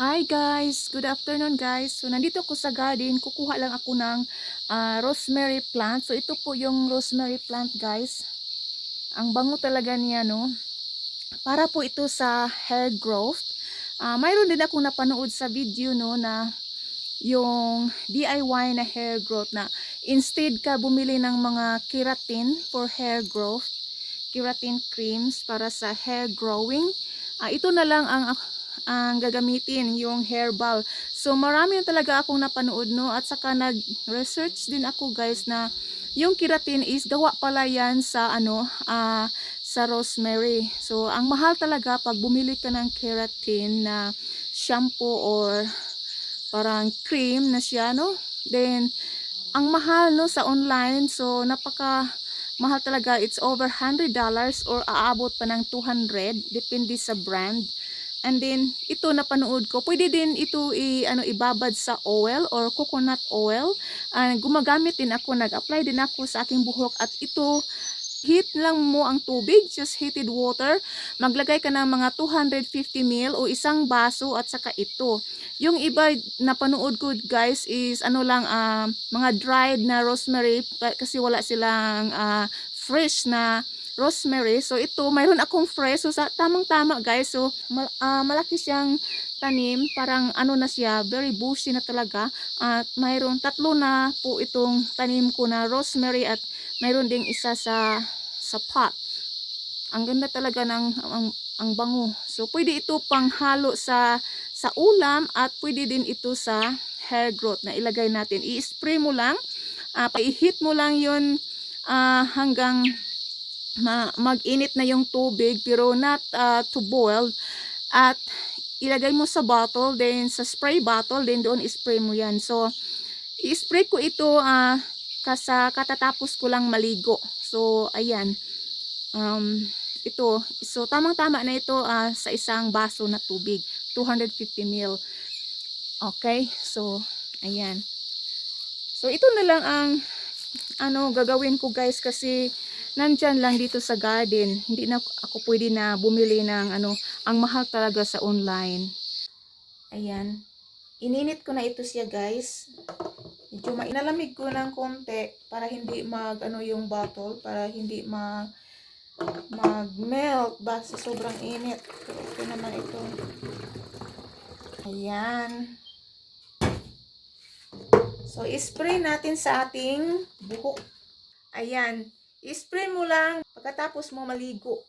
Hi guys! Good afternoon guys. So nandito ako sa garden, kukuha lang ako ng rosemary plant. So ito po yung rosemary plant guys. Ang bango talaga niya no. Para po ito sa hair growth. Mayroon din ako napanood sa video no na yung DIY na hair growth na instead ka bumili ng mga keratin for hair growth, keratin creams para sa hair growing. Ito na lang ang gagamitin, yung herbal. So marami na talaga akong napanood no, at saka nag-research din ako guys na yung keratin is gawa pala yan sa sa rosemary. So ang mahal talaga pag bumili ka ng keratin na shampoo or parang cream na siya no. Then ang mahal no sa online, so napaka mahal talaga. It's over $100 or aabot pa ng 200 depende sa brand. And then ito napanood ko, pwede din ito ibabad sa oil or coconut oil. Gumagamit din ako, nag-apply din ako sa aking buhok, at ito heat lang mo ang tubig, just heated water. Maglagay ka ng mga 250 ml o isang baso, at saka ito. Yung iba na panood ko guys is mga dried na rosemary kasi wala silang fresh na rosemary. So ito, mayroon akong fresh. So tamang-tama guys. So malaki siyang tanim, parang na siya, very bushy na talaga. At mayroon tatlo na po itong tanim ko na rosemary, at mayroon ding isa sa pot. Ang ganda talaga ng ang bango. So pwede ito panghalo sa ulam, at pwede din ito sa hair growth na ilagay natin. I-spray mo lang, i-heat mo lang 'yon hanggang mag-init na yung tubig, pero not to boil, at ilagay mo sa bottle, then sa spray bottle, then doon i-spray mo yan. So i-spray ko ito katatapos ko lang maligo. So ayan, ito, so tamang-tama na ito sa isang baso na tubig, 250 ml. Okay, so ayan. So ito na lang ang gagawin ko guys, kasi nandyan lang dito sa garden. Hindi na ako pwede na bumili ng ang mahal talaga sa online. Ayan, ininit ko na ito siya guys. Medyo inalamig ko ng konti para hindi yung bottle, para hindi mag-melt ba sa sobrang init. Pero okay naman ito. Ayan. So, i-spray natin sa ating buhok. Ayan. I-spray mo lang pagkatapos mo maligo.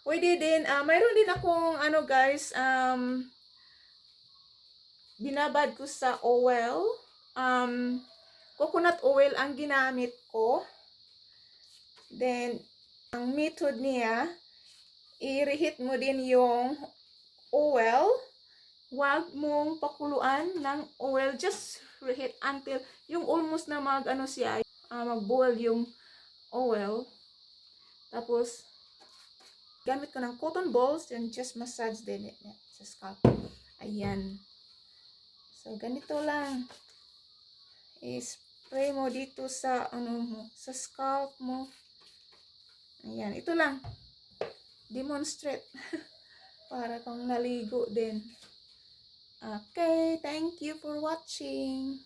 Pwede din, mayroon din akong guys, binabad ko sa oil. Coconut oil ang ginamit ko. Then, ang method niya, i-reheat mo din yung oil. Huwag mong pakuluan ng oil. Just reheat until yung almost na mag-boil yung oil. Tapos, gamit ko ng cotton balls and just massage din sa scalp. Ayan. So, ganito lang. I-spray mo dito sa sa scalp mo. Ayan, ito lang. Demonstrate. Para kang naligo din. Okay, thank you for watching.